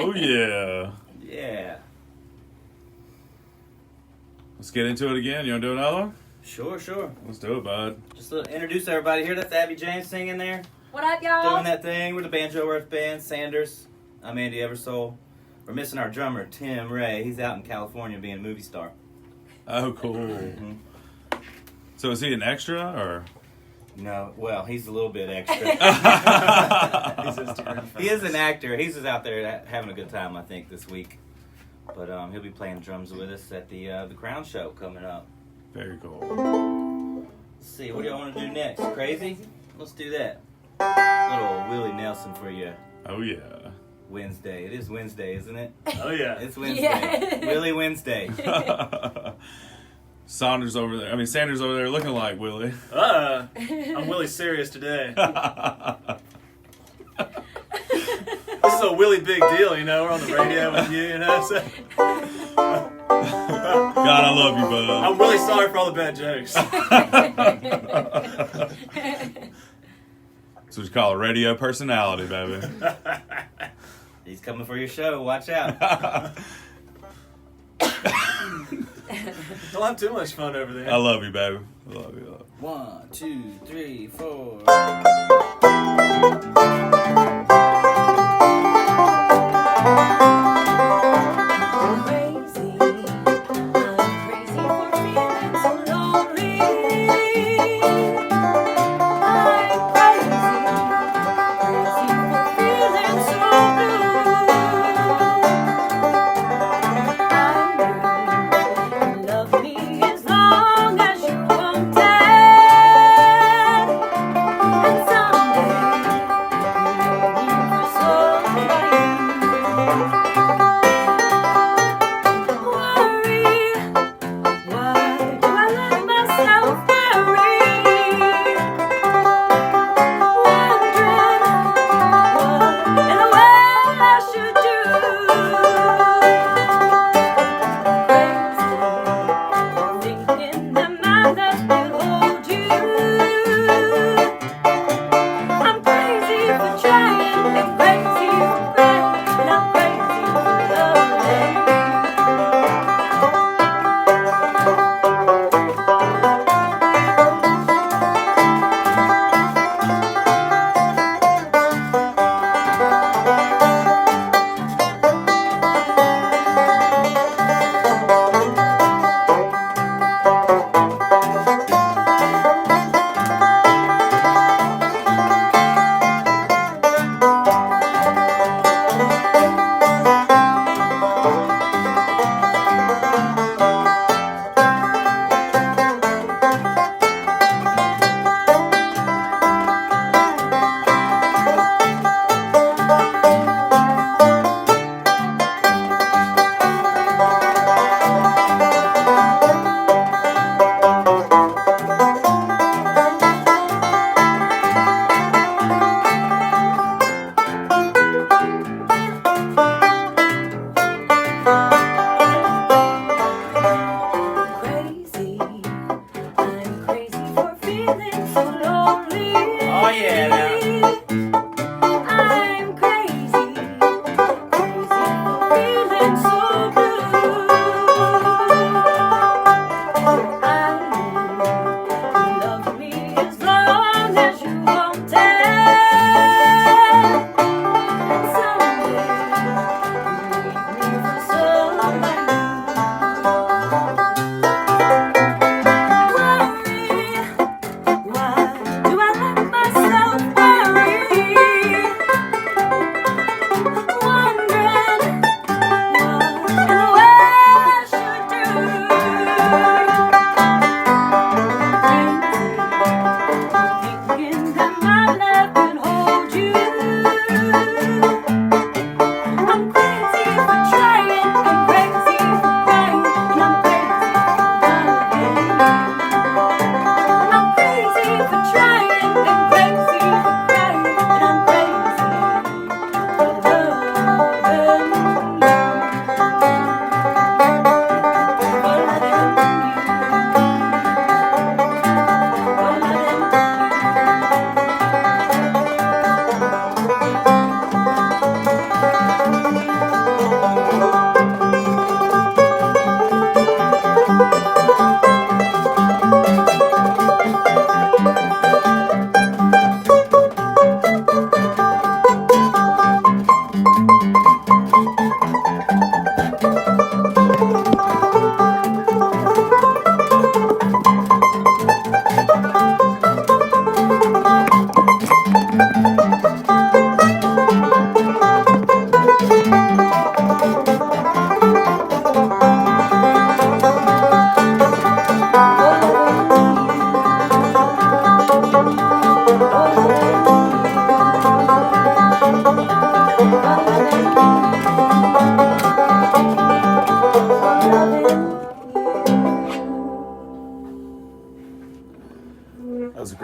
Oh, yeah. Yeah. Let's get into it again. You want to do another one? Sure. Let's do it, bud. Just to introduce everybody here. That's Abby James singing there. What up, y'all? Doing that thing. We're the Banjo Earth Band. Sanders. I'm Andy Eversole. We're missing our drummer, Tim Ray. He's out in California being a movie star. Oh, cool. So is he an extra, or? No, well, he's a little bit extra. He is an actor. He's just out there having a good time, I think, this week. But he'll be playing drums with us at the Crown Show coming up. Very cool. Let's see, what do y'all want to do next? Crazy? Let's do that. Little Willie Nelson for you. Oh, yeah. Wednesday. It is Wednesday, isn't it? Oh, yeah. It's Wednesday. Yeah. Willie Wednesday. Sanders over there looking like Willie. I'm Willie serious today. This is a Willie big deal, you know. We're on the radio with you, you know. So. God, I love you, bud. I'm really sorry for all the bad jokes. That's what you call a radio personality, baby. He's coming for your show. Watch out. Don't have too much fun over there. I love you, baby. I love you. 1, 2, 3, 4.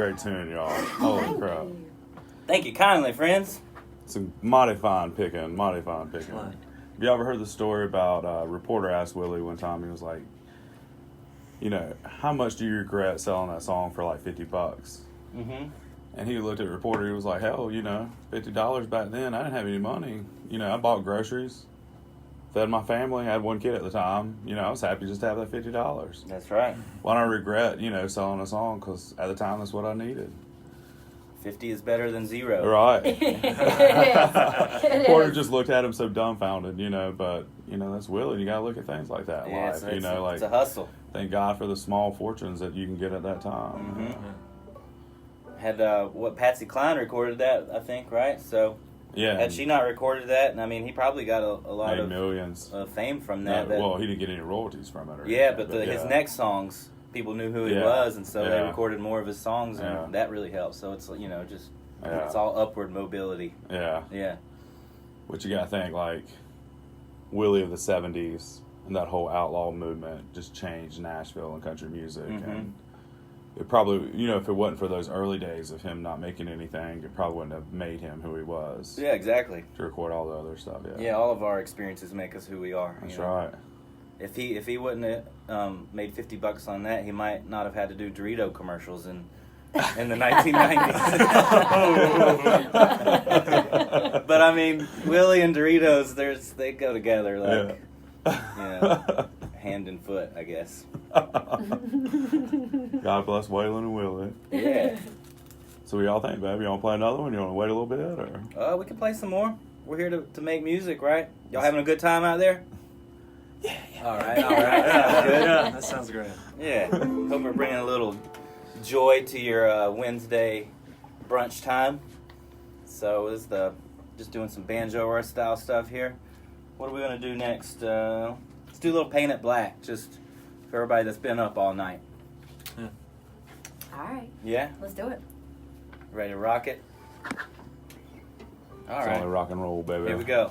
great tune, y'all. Holy Thank crap. you. Thank you kindly, friends. It's a mighty fine picking, mighty fine picking. Right. Have you ever heard the story about a reporter asked Willie one time, he was like, you know, how much do you regret selling that song for like $50? Mm-hmm. And he looked at the reporter, he was like, hell, you know, $50 back then, I didn't have any money. You know, I bought groceries, fed my family, I had one kid at the time. You know, I was happy just to have that $50. That's right. Why don't I regret, you know, selling a song? Because at the time, that's what I needed. 50 is better than 0. Right. It is. Porter just looked at him so dumbfounded, you know, but, you know, that's Willie. You got to look at things like that in Yeah, life, you know, it's a like, hustle. thank God for the small fortunes that you can get at that time. Mm-hmm. Had what Patsy Cline recorded that, I think, right? So Yeah. had she not recorded that, and I mean, he probably got a lot made of millions. fame from No, that. that well, he didn't get any royalties from it. Or yeah, anything, but his yeah. next songs, people knew who he Yeah. was, and so they Yeah. recorded more of his songs, and Yeah. that really helped. So it's, you know, just Yeah. it's all upward mobility. Yeah. Yeah. But you got to think, like, Willie of the 70s and that whole outlaw movement just changed Nashville and country music. Mhm. And it probably, you know, if it wasn't for those early days of him not making anything, it probably wouldn't have made him who he was. Yeah, exactly. To record all the other stuff, yeah. Yeah, all of our experiences make us who we are. That's you know? right. If he wouldn't have made $50 on that, he might not have had to do Dorito commercials in the 1990s. But I mean, Willie and Doritos, they go together like you know, hand and foot, I guess. God bless Waylon and Willie. Yeah. So what y'all think, baby? You want to play another one? You want to wait a little bit? Or? We can play some more. We're here to make music, right? Y'all having a good time out there? Yeah. All right. Sounds good. Yeah, that sounds great. Yeah. Hope we're bringing a little joy to your Wednesday brunch time. So this is just doing some banjo style stuff here. What are we gonna do next? Let's do a little Paint It Black, just for everybody that's been up all night. All right, Yeah, let's do it. ready to rock it? All It's right, only rock and roll, baby. here we go.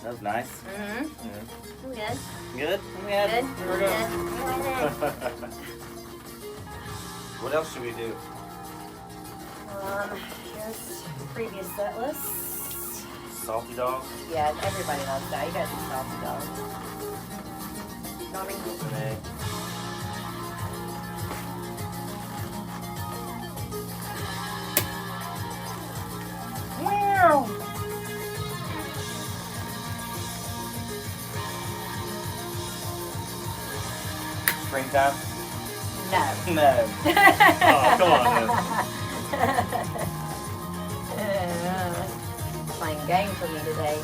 That was nice. Mm-hmm. Good. Good? Good. Here we go. What else should we do? Here's the previous set list. Salty dog? Yeah, everybody loves that. You gotta do salty dogs. Mommy? Serenade. Meow. Springtime? No. No. Oh, come on, Playing game for me today.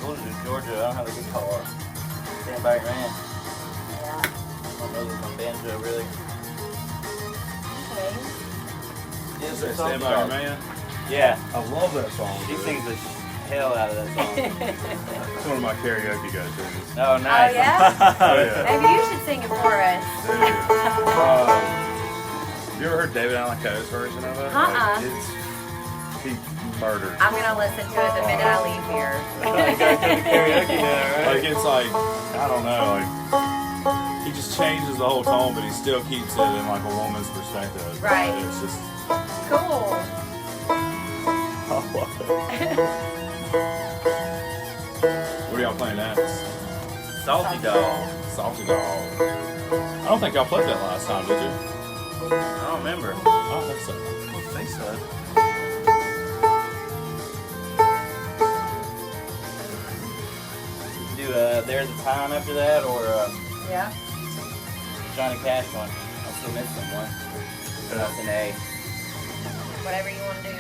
Going to Georgia, I don't have a good car. Stand by your man. Yeah. I don't know this on Banjo, really. Okay. Yes, Say Stand By Your Man. Yeah. I love that song. He dude. sings the hell out of that song. It's one of my karaoke go-tos. Oh, nice. Oh, yeah? Oh, yeah. Maybe you should sing it for us. Dude. You ever heard David Allan Coe's version of it? Uh-uh. Like, he murdered. I'm gonna listen to it the minute I leave here. You gotta go to karaoke now, right? Like, it's like, I don't know, like, he just changes the whole tone, but he still keeps it in, like, a woman's perspective. Right. It's just, Cool. I love it. What are y'all playing next? Salty dog. Salty Dog. I don't think y'all played that last time, did you? I don't remember. I don't think so. I think so. Do There's a Time after that, or Yeah. Johnny Cash one. I'm still missing one. That's an A. Whatever you want to do.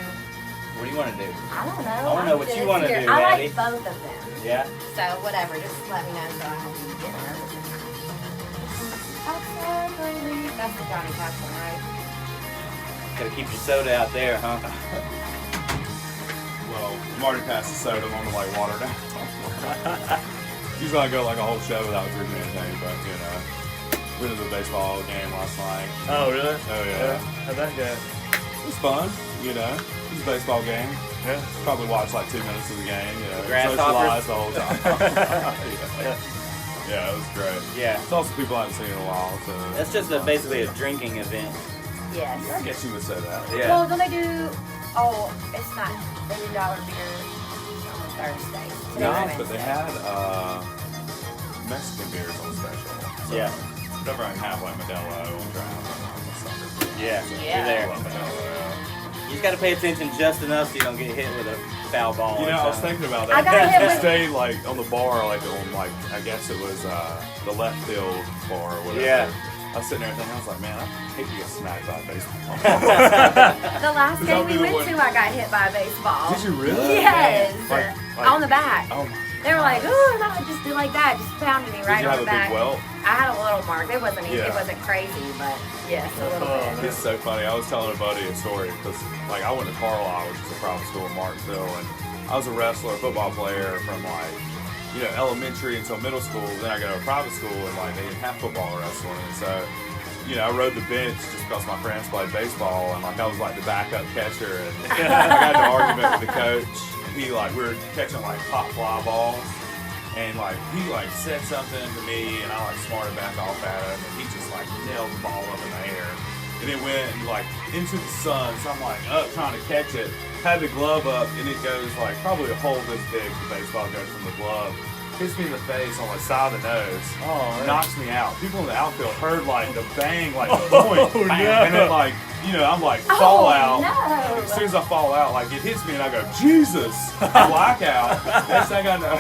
What do you want to do? I don't know. I wanna know what you wanna do, I Maddie. like both of them. Yeah? So whatever, just let me know so I don't be getting nervous. That's the Johnny Cash one, right? Gotta keep your soda out there, huh? Well, I'm already past the soda. I'm on to, like, water now. He's gonna go, like, a whole show without drinking anything, but, you know. Went to the baseball game last night. Oh, really? Oh, yeah. How'd that go? It was fun, you know. It was a baseball game. Yeah. Probably watched like 2 minutes of the game, you know. Grasshoppers? Socialized the whole time. Yeah. Yeah, it was great. Yeah. It's also people I haven't seen in a while, so. That's just basically a drinking event. Yes. I guess you would say that. Yeah. Well, don't they do? Oh, it's not. They do dollar beer on Thursday. Today's No, Wednesday. but they had Mexican beers on special. So Yeah. whenever I can have like Modelo and Drown, I'm a sucker for it. Yeah. Yeah. You're I there. love Modelo. You just gotta pay attention just enough so you don't get hit with a foul ball. You or know, I was something. thinking about I that. got hit We with- stayed like on the bar, like on like I guess it was the left field bar or whatever. Yeah. I was sitting there thinking, I was like, man, I hate to get smacked by a baseball. The last That game would be we the went one- to, I got hit by a baseball. Did you really? Yes. Like- On the back. Oh my. They were like, ooh, no, just do like that. Just pounded me right Did you on have the a back. big welt? I had a little mark. It wasn't Yeah. it wasn't crazy, but yes, a little Oh, bit. It's so funny. I was telling a buddy a story because, like, I went to Carlisle, which is a private school in Martinsville, and I was a wrestler, football player from like, you know, elementary until middle school. Then I go to a private school and like they didn't have football or wrestling, and so, you know, I rode the bench just because my friends played baseball, and like I was like the backup catcher, and I got into an argument with the coach. He like we were catching like pop fly balls. And like he like said something to me, and I like smarted back off at him, and he just like nailed the ball up in the air, and it went like into the sun. So I'm like up trying to catch it, had the glove up, and it goes like probably a hole this big. The baseball goes from the glove, hits me in the face on the side of the nose, knocks me out. People in the outfield heard like the bang, like the point, bang, no. and then like I'm like fall out. No. As soon as I fall out, like it hits me and I go, Jesus! Blackout. Next thing I know,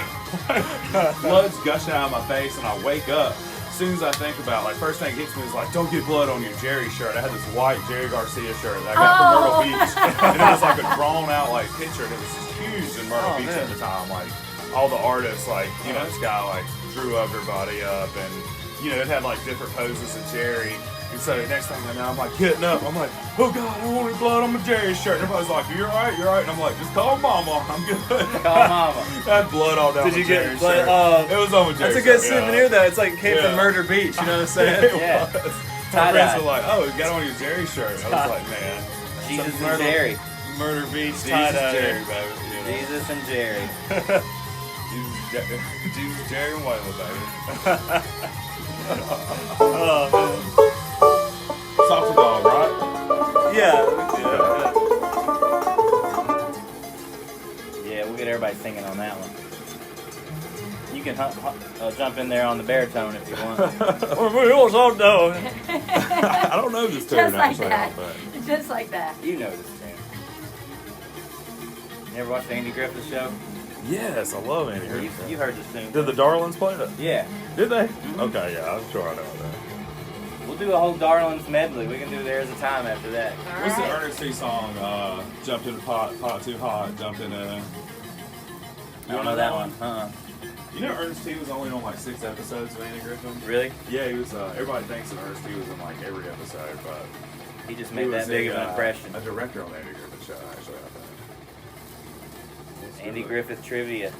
blood's gushing out of my face and I wake up. As soon as I think about it, like first thing hits me is like, don't get blood on your Jerry shirt. I had this white Jerry Garcia shirt that I got from Myrtle Beach. And it was like a drawn out like picture and it was huge in Myrtle Oh, Beach man. at the time. Like all the artists, like, you know, this guy like drew everybody up and, you know, it had like different poses of Jerry. And so next thing I know, I'm like getting up. I'm like, oh God, I don't want any blood on my Jerry shirt. And everybody's like, you're all right, you're all right. And I'm like, just call Mama. I'm good. Call Mama. I had blood all down Did my you Jerry get blood? shirt. It was on my Jerry That's a good shirt, souvenir, yeah. though. It's like it came Yeah. from Murder Beach. You know what I'm saying? It Yeah. was. My Tie-dye. friends were like, oh, you got on your Jerry shirt. I was like, man. Jesus some and Jerry. Murder Beach Jesus tie-dye. Jerry, baby. You know? Jesus and Jerry. Jesus, Jerry, and Waylon, baby. Oh, Salty Dog, right? man. Yeah. Yeah, we'll get everybody singing on that one. You can jump in there on the baritone if you want. I don't know this tune Just like actually, that. but Just like that. You know this tune. You ever watched the Andy Griffith Show? yes, I love Andy You Griffith. heard this tune. Did the Darlings play it? Yeah. Did they? Okay, yeah, I'm sure I know that. We'll do a whole Darlings medley. We can do There's a Time after that. All What's the right. Ernest T song? Jumped in the pot too hot, jumped in a. I don't know that one. You know Ernest T was only on like 6 episodes of Andy Griffith? Really? Yeah, he was. Everybody thinks that Ernest T was in like every episode, but He just he made was that big of an impression. a director on the Andy Griffith show, actually, I think. Andy Griffith trivia.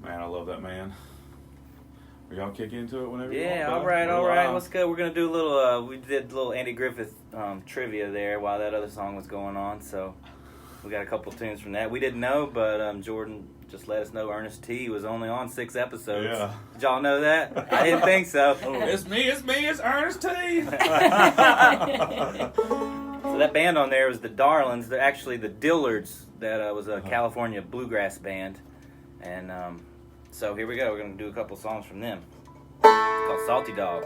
Man, I love that man. Are y'all kick into it whenever you Yeah, want? all right. Let's go. We're gonna do a little. We did a little Andy Griffith trivia there while that other song was going on. So we got a couple tunes from that. We didn't know, but Jordan just let us know Ernest T was only on 6 episodes. Yeah. Did y'all know that? I didn't think so. It's me, it's Ernest T. So that band on there was the Darlings. They're actually the Dillards. That was a California bluegrass band, and so here we go. We're gonna do a couple songs from them. It's called Salty Dog.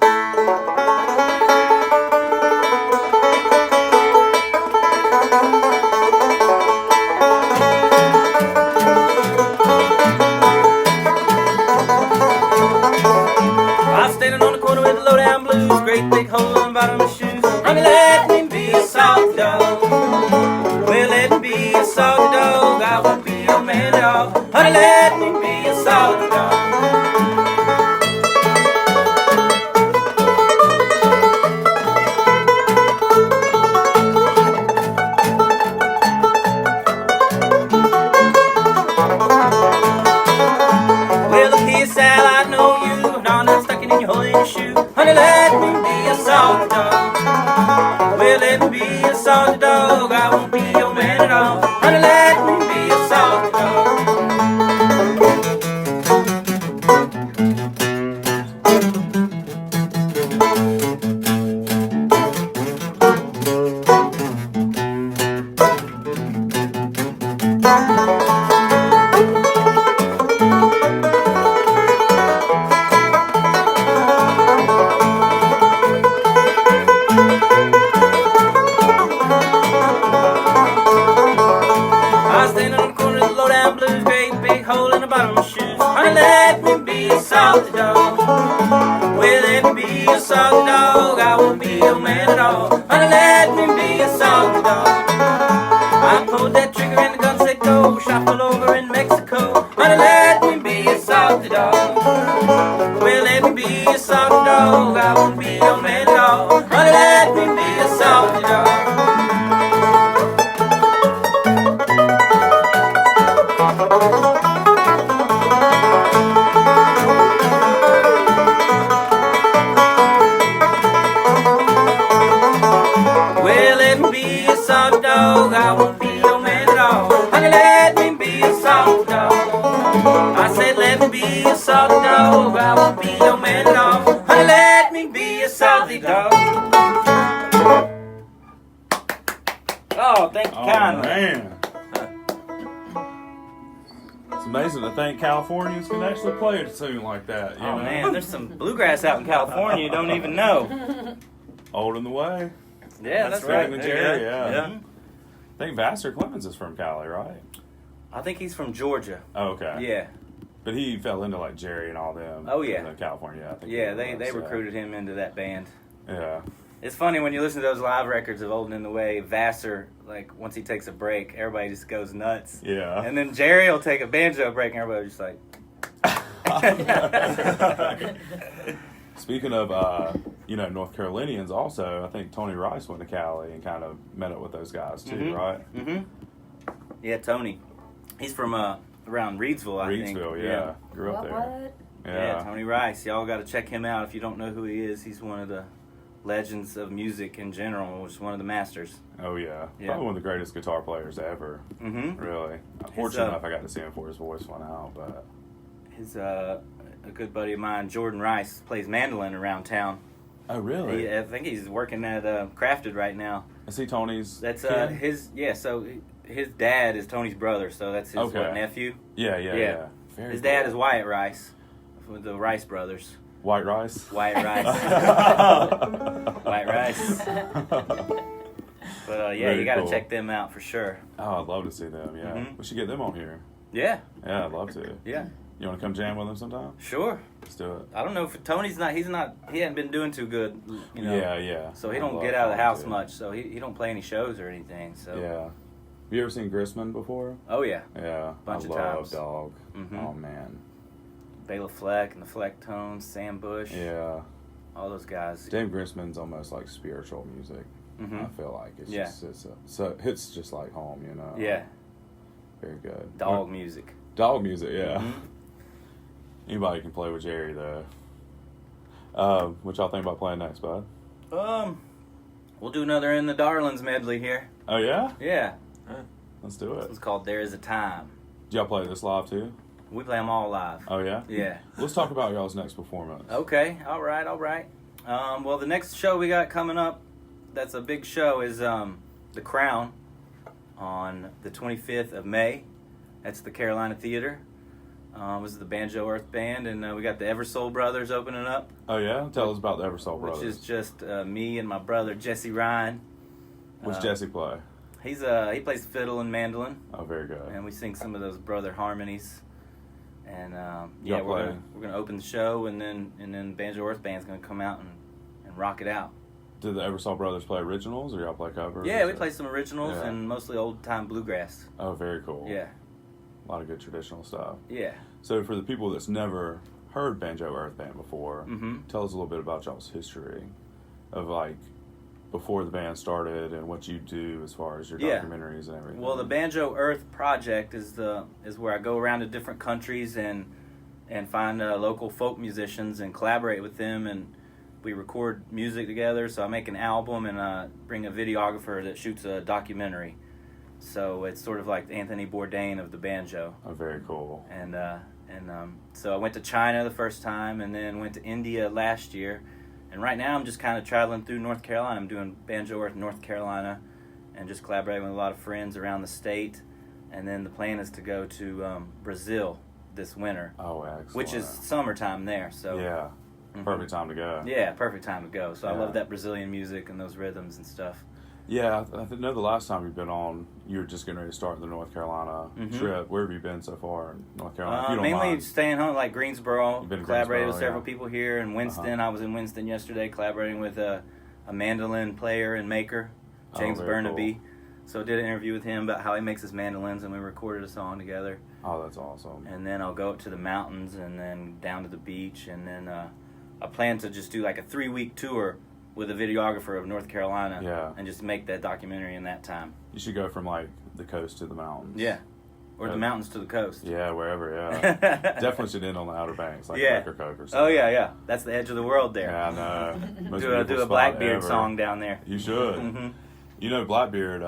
I'm standing on the corner with the low-down blues, great big hole on the bottom of my shoes. Honey, let me be a salty dog. Well, let me be a salty dog. I won't be your man at all. Honey, let me be a salty dog. Well, look here, Sal, I know you. Darn, I'm stuck in your hole in your shoe. Honey, let me be a salty dog. Well, let me be a salty dog. I won't be your man at all. Honey, let me be a salty dog. I stand on the corner of the low-down blues, great big hole in the bottom of my shoes. Honey, let me be a salty dog. Well, let me be a salty dog. I won't be your man at all. Honey, let me be a salty dog. I pulled that trigger and the gun said go. Shot fell over in Mexico. Honey, let me be a salty dog. Well, let me be a salty dog. I won't be your man at all. Honey, let me be a salty dog. Well, let me be a salty dog. I won't be your man at all. Honey, let me be a salty dog. I said, let me be a salty dog. I won't be your man at all. Honey, let me be a salty dog. Oh, thank you kindly. Man. It's amazing to think Californians can actually play a tune like that. You Oh know? man, there's some bluegrass out in California you don't even know. Old in the way. Yeah, that's right. right. And There you Jerry, go. yeah. Mhm. I think Vassar Clemens is from Cali, right? I think he's from Georgia. Oh, okay. Yeah. But he fell into like Jerry and all them. Oh, yeah. In California, I think. Yeah, he they was, so. recruited him into that band. Yeah. It's funny when you listen to those live records of Old and in the Way, Vassar, like once he takes a break, everybody just goes nuts. Yeah. And then Jerry will take a banjo break and everybody's just like. Speaking of, North Carolinians, also, I think Tony Rice went to Cali and kind of met up with those guys too, right? Mm-hmm. Yeah, Tony. He's from around Reedsville, I think. Reedsville, yeah. Grew up there. What? Yeah, Tony Rice. Y'all got to check him out if you don't know who he is. He's one of the legends of music in general, which is one of the masters. Oh yeah. Yeah. Probably one of the greatest guitar players ever. Mm-hmm. Really. Fortunate enough I got to see him before his voice went out, but His a good buddy of mine, Jordan Rice, plays mandolin around town. oh really? I think he's working at Crafted right now. Is he Tony's That's kid? So his dad is Tony's brother, so that's his Okay. nephew. Yeah. Very His dad cool. is Wyatt Rice, with the Rice brothers. White Rice. Wyatt Rice. White Rice. But yeah, Very you got to cool. check them out for sure. Oh, I'd love to see them. Yeah, Mhm. we should get them on here. Yeah, Yeah, I'd love to. yeah, You want to come jam with them sometime? sure. Let's do it. I don't know if Tony's not. He hadn't been doing too good. You know. Yeah. So he I'd don't love get out of the Tony, house too. much. So he don't play any shows or anything. So Yeah. Have you ever seen Grissman before? Oh yeah, Yeah. Bunch I of love times. Dog. Mhm. Oh man. Bela Fleck and the Flecktones, Sam Bush, Yeah. all those guys. Dave Grissman's almost like spiritual music. Mhm. I feel like it's Yeah. it's just like home, you know. Yeah, Very good. dog music. Dog music, yeah. Mhm. Anybody can play with Jerry though. What y'all think about playing next, bud? We'll do another In the Darlings medley here. Oh yeah? Yeah, Let's do it. it's called There Is a Time. Do y'all play this live too? We play them all live. Oh yeah? Yeah. Let's talk about y'all's next performance. Okay. All right. Well, the next show we got coming up, that's a big show, is The Crown on the 25th of May. That's the Carolina Theater. This is the Banjo Earth Band, and we got the Eversoul Brothers opening up, Oh yeah? Tell us about the Eversoul Brothers. which is just me and my brother Jesse Ryan. What's Jesse play? He plays fiddle and mandolin, Oh, very good. and we sing some of those brother harmonies. And Y'all we're play? gonna open the show, and then Banjo Earth Band's gonna come out and rock it out. Do the Eversoul Brothers play originals or y'all play covers? Yeah, we play some originals Yeah. and mostly old time bluegrass. Oh, very cool. Yeah, A lot of good traditional stuff. yeah. So for the people that's never heard Banjo Earth Band before, Mm-hmm. tell us a little bit about y'all's history of like before the band started and what you do as far as your Yeah. documentaries and everything. Well, the Banjo Earth project is where I go around to different countries and find local folk musicians and collaborate with them, and we record music together. So I make an album and bring a videographer that shoots a documentary. So it's sort of like Anthony Bourdain of the banjo. Oh, very cool. And so I went to China the first time, and then went to India last year. And right now I'm just kind of traveling through North Carolina. I'm doing Banjo Earth North Carolina, and just collaborating with a lot of friends around the state. And then the plan is to go to Brazil this winter, Oh, excellent. which is summertime there. So yeah, Mhm. perfect time to go. Yeah, perfect time to go. So I Yeah. love that Brazilian music and those rhythms and stuff. Yeah, I know the last time you've been on, you were just getting ready to start the North Carolina Mhm. trip. Where have you been so far in North Carolina? If you don't Mainly mind. staying home, like Greensboro. You've been to Collaborated Greensboro, with several yeah. people here. In Winston, I was in Winston yesterday, collaborating with a mandolin player and maker, James very Burnaby. cool. So I did an interview with him about how he makes his mandolins, and we recorded a song together. Oh, that's awesome. And then I'll go up to the mountains, and then down to the beach, and then I plan to just do like a 3-week tour with a videographer of North Carolina, Yeah. and just make that documentary in that time. You should go from like the coast to the mountains. Yeah, or the Yeah. mountains to the coast. Yeah, wherever, yeah. Definitely should end on the Outer Banks, like Yeah. Ocracoke or Oh something. yeah, that's the edge of the world there. Yeah, I know. Most Do beautiful a spot Blackbeard ever. song down there. You should. Mhm. You know, Blackbeard,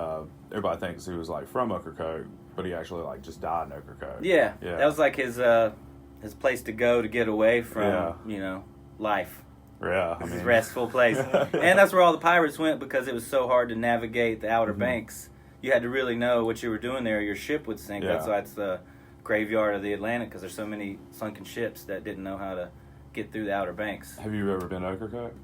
everybody thinks he was like from Ocracoke, but he actually like just died in Ocracoke. Yeah, Yeah. that was like his place to go to get away from Yeah. life. Yeah, It's his restful place, and that's where all the pirates went because it was so hard to navigate the Outer Mhm. Banks. You had to really know what you were doing there, or your ship would sink. Yeah. That's why it's the graveyard of the Atlantic, because there's so many sunken ships that didn't know how to get through the Outer Banks. Have you ever been to Ocracoke?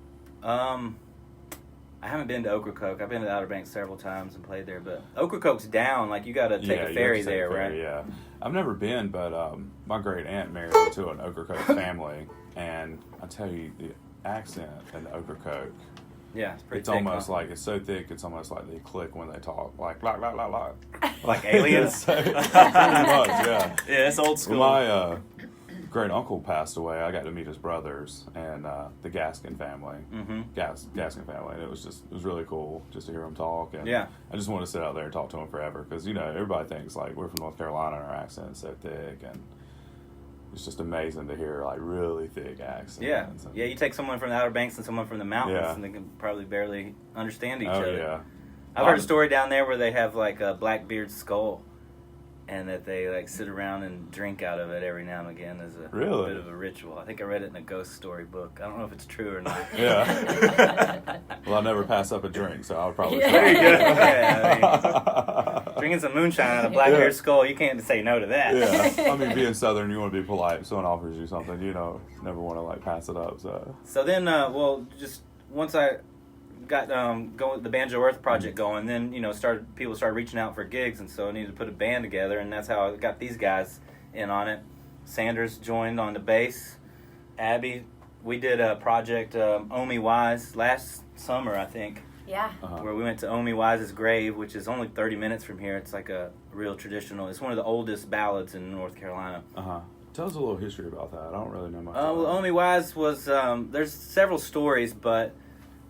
I haven't been to Ocracoke. I've been to the Outer Banks several times and played there, but Ocracoke's down. Like you got to take Yeah, a you have ferry to take a there, ferry, right? Yeah, I've never been, but my great aunt married into an Ocracoke family, and I tell you, the accent in Ocracoke, Yeah, it's pretty. it's thick, almost huh? like it's so thick, it's almost like they click when they talk, like like aliens. So, pretty much, yeah. Yeah, it's old school. Well, my great uncle passed away. I got to meet his brothers and the Gaskin family. Mm-hmm. Gaskin family, and it was really cool just to hear them talk. And Yeah. I just want to sit out there and talk to them forever because everybody thinks like we're from North Carolina and our accent's so thick, and it's just amazing to hear like really thick accents. Yeah, and yeah. You take someone from the Outer Banks and someone from the mountains, Yeah. and they can probably barely understand each Oh other. yeah. I've heard a story down there where they have like a Blackbeard's skull, and that they like sit around and drink out of it every now and again as a Really? bit of a ritual. I think I read it in a ghost story book. I don't know if it's true or not. Yeah. Well, I never pass up a drink, so I would probably. Yeah. Say There you go. Yeah, I mean, drinking some moonshine out of Blackbeard's skull, you can't say no to that. Yeah. I mean, being Southern, you want to be polite. If someone offers you something, never want to like pass it up. So. So then, just once I got the Banjo Earth project going, then people started reaching out for gigs, and so I needed to put a band together, and that's how I got these guys in on it. Sanders joined on the bass. Abby, we did a project Omi Wise last summer, I think, Yeah. where we went to Omi Wise's grave, which is only 30 minutes from here. It's like a real traditional. It's one of the oldest ballads in North Carolina. Tell us a little history about that. I don't really know much. Well, Omi Wise was there's several stories, but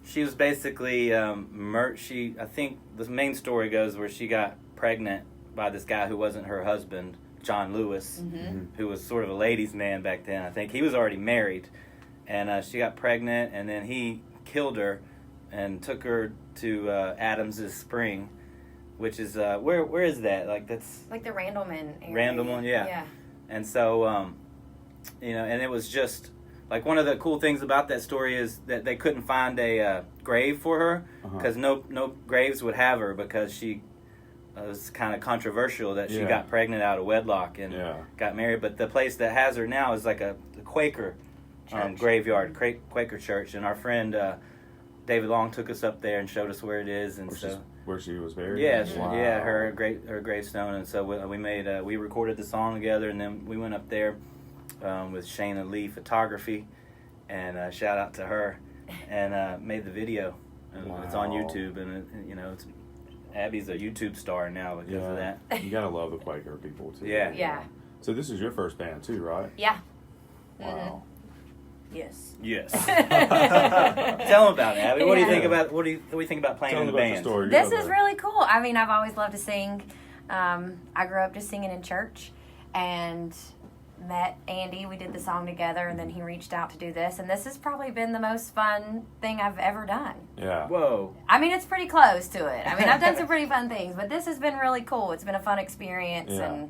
she was basically I think the main story goes where she got pregnant by this guy who wasn't her husband, John Lewis, who was sort of a ladies' man back then. I think he was already married, and she got pregnant, and then he killed her and took her to Adams's Spring, which is where is that? Like that's Like the Randleman area. Randleman, yeah. Yeah. And so and it was just. Like, one of the cool things about that story is that they couldn't find a grave for her because no graves would have her because she was kind of controversial that she got pregnant out of wedlock and got married. But the place that has her now is like a Quaker graveyard, Quaker church. And our friend David Long took us up there and showed us where it is. And where she was buried? Yes, Wow. yeah, her gravestone. And so we recorded the song together, and then we went up there with Shayna Lee Photography, and shout out to her, and made the video. And it's on YouTube, and it's Abby's a YouTube star now because of that. You gotta love the Quaker people too. Yeah. Yeah. So this is your first band too, right? Yeah. Wow. Yes. Yes. Tell them about it, Abby. What do you Yeah. think about what do you think about playing Tell in them the about your band? story. This You is go really cool. I mean, I've always loved to sing. I grew up just singing in church and met Andy. We did the song together, and then he reached out to do this. And this has probably been the most fun thing I've ever done. Yeah. Whoa. I mean, it's pretty close to it. I mean, I've done some pretty fun things, but this has been really cool. It's been a fun experience, Yeah.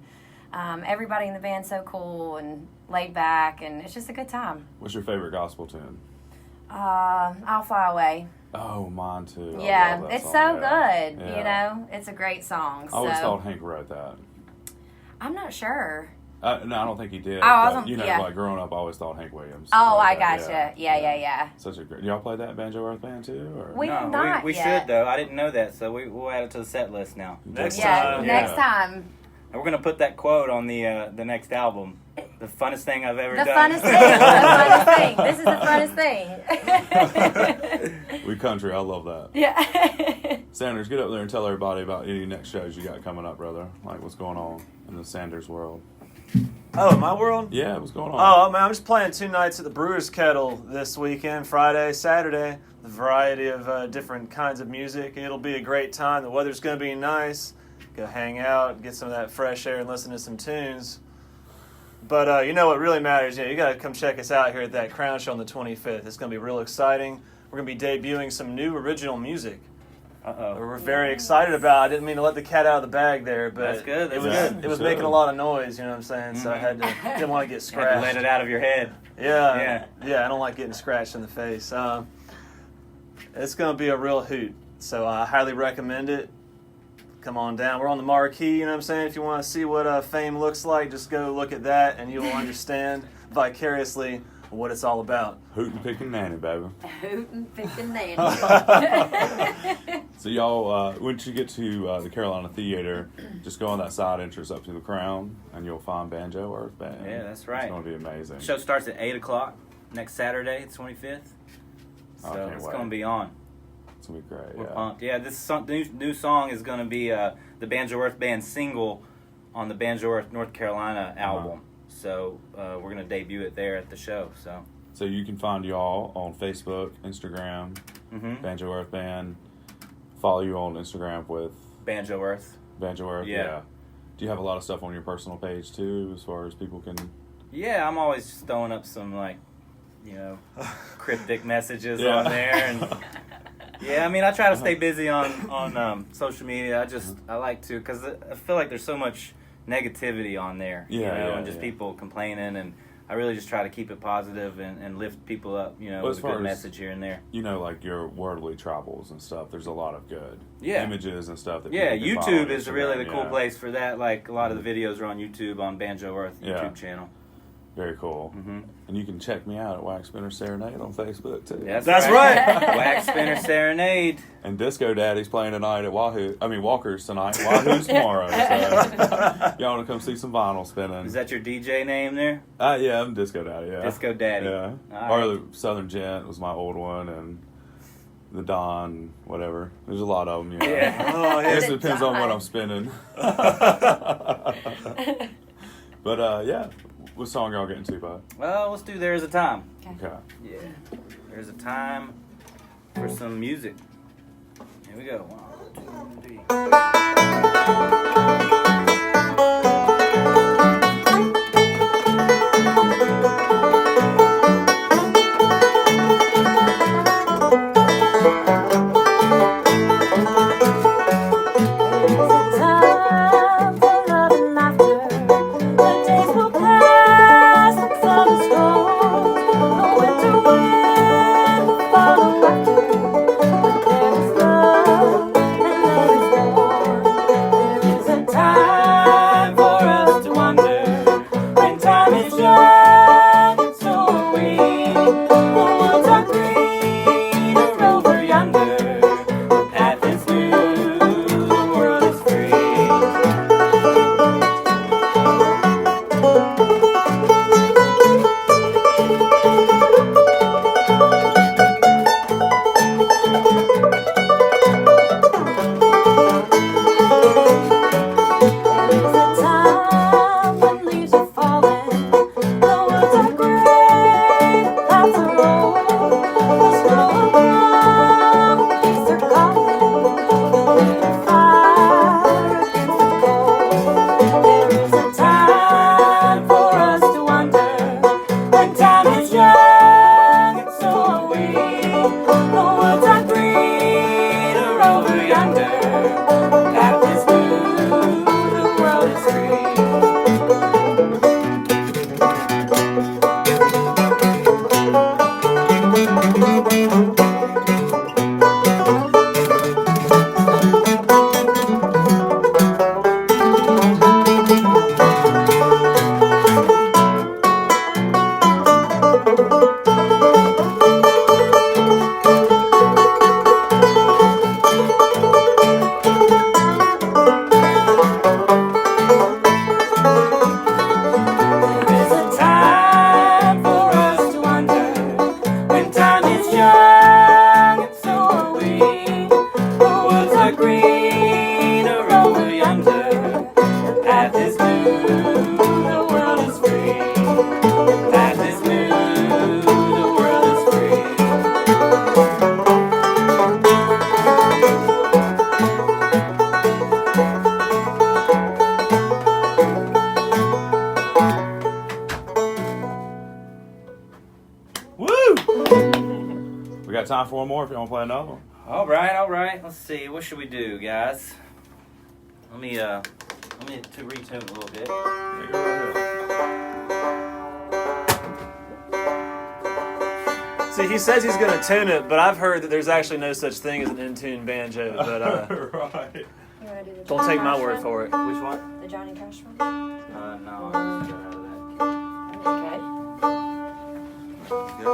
and everybody in the band's so cool and laid back, and it's just a good time. What's your favorite gospel tune? I'll Fly Away. Oh, mine too. I Yeah, love that it's song. so Yeah. good. Yeah. It's a great song. I always so thought Hank wrote that. I'm not sure. No, I don't think he did. Oh, I but, wasn't- you know, yeah. like growing up, I always thought Hank Williams. Oh, wrote I that. gotcha. Yeah. Such a great. Y'all play that Banjo Earth Band too? Or? We No, have not we yet. should though. I didn't know that, so we'll add it to the set list now. Next Yeah, time. next time. And we're gonna put that quote on the next album. The funnest thing I've ever The done. funnest thing. The funnest thing. This is the funnest thing. We country, I love that. Yeah. Sanders, get up there and tell everybody about any next shows you got coming up, brother. Like what's going on in the Sanders world. Oh, my world? Yeah, what's going on? Oh, man, I'm just playing 2 nights at the Brewers Kettle this weekend, Friday, Saturday. A variety of different kinds of music. It'll be a great time. The weather's going to be nice. Go hang out, get some of that fresh air, and listen to some tunes. But you know what really matters? You got to come check us out here at that Crown Show on the 25th. It's going to be real exciting. We're going to be debuting some new original music. Uh-oh. We're very excited about. I didn't mean to let the cat out of the bag there, but That's good, that's it was good. it was Good. making a lot of noise. You know what I'm saying? So I had to didn't want to get Had to scratched. let it out of your head. Yeah. I don't like getting scratched in the face. It's going to be a real hoot. So I highly recommend it. Come on down. We're on the marquee. You know what I'm saying? If you want to see what fame looks like, just go look at that, and you will understand vicariously what it's all about. Hootin' pickin' nanny, baby. Hootin' pickin' nanny. So y'all, once you get to the Carolina Theater, just go on that side entrance up to the Crown, and you'll find Banjo Earth Band. Yeah, that's right. It's going to be amazing. The show starts at 8 o'clock next Saturday, the 25th. I So can't it's wait. going to be on. It's going to be great, We're yeah. pumped. Yeah, this new song is going to be the Banjo Earth Band single on the Banjo Earth North Carolina album. So we're going to debut it there at the show. So you can find y'all on Facebook, Instagram, Banjo Earth Band. Follow you on Instagram with Banjo Earth. Banjo Earth. Yeah. Do you have a lot of stuff on your personal page too, as far as people can Yeah, I'm always just throwing up some, like, you know, cryptic messages Yeah. on there. And yeah, I mean, I try to stay busy on social media. I like to, because I feel like there's so much negativity on there, you know, and just people complaining, and I really just try to keep it positive and lift people up, you know, Well, with a good message here and there. You know, like your worldly travels and stuff, there's a lot of good images and stuff. That Yeah, people can follow on YouTube is Instagram, really the cool place for that. Like, a lot of the videos are on YouTube, on Banjo Earth YouTube channel. Very cool. Mm-hmm. And you can check me out at Wax Spinner Serenade on Facebook, too. That's right. Wax Spinner Serenade. And Disco Daddy's playing tonight at Walker's tonight. Wahoo's tomorrow. So y'all want to come see some vinyl spinning. Is that your DJ name there? Yeah, I'm Disco Daddy, yeah. Disco Daddy. Yeah. All Or right. the Southern Gent was my old one, and the Don, whatever. There's a lot of them, you know. Yeah. Oh, I yeah. guess it depends on what I'm spinning. But, yeah. What song y'all getting to, bud? Well, let's do There's a Time. Okay. Yeah. There's a time for some music. Here we go. 1, 2, We got time for one more if you want to play another one. All right. Let's see. What should we do, guys? Let me to retune a little bit. Yeah, go right ahead. See, he says he's going to tune it, but I've heard that there's actually no such thing as an in-tune banjo. But Right. You wanna do the don't Johnny take my Cash word one? for it. Which one? The Johnny Cash one? No, I'm just out of Okay. that. Go.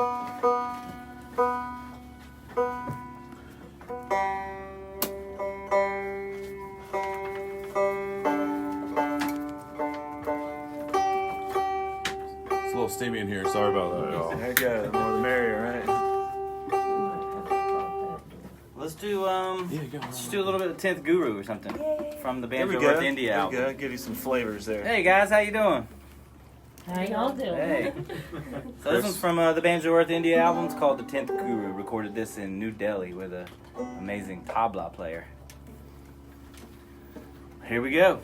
It's a little steamy in here. Sorry about that, y'all. There you go. The more the merrier, right? Let's do go. let's do a little bit of 10th Guru or something from the There we Banjo go. Earth India There we album. go. Give you some flavors there. Hey guys, how you doing? How y'all doing? Hey. So this one's from the Banjo Earth India album. It's called The 10th Guru. Recorded this in New Delhi with an amazing tabla player. Here we go.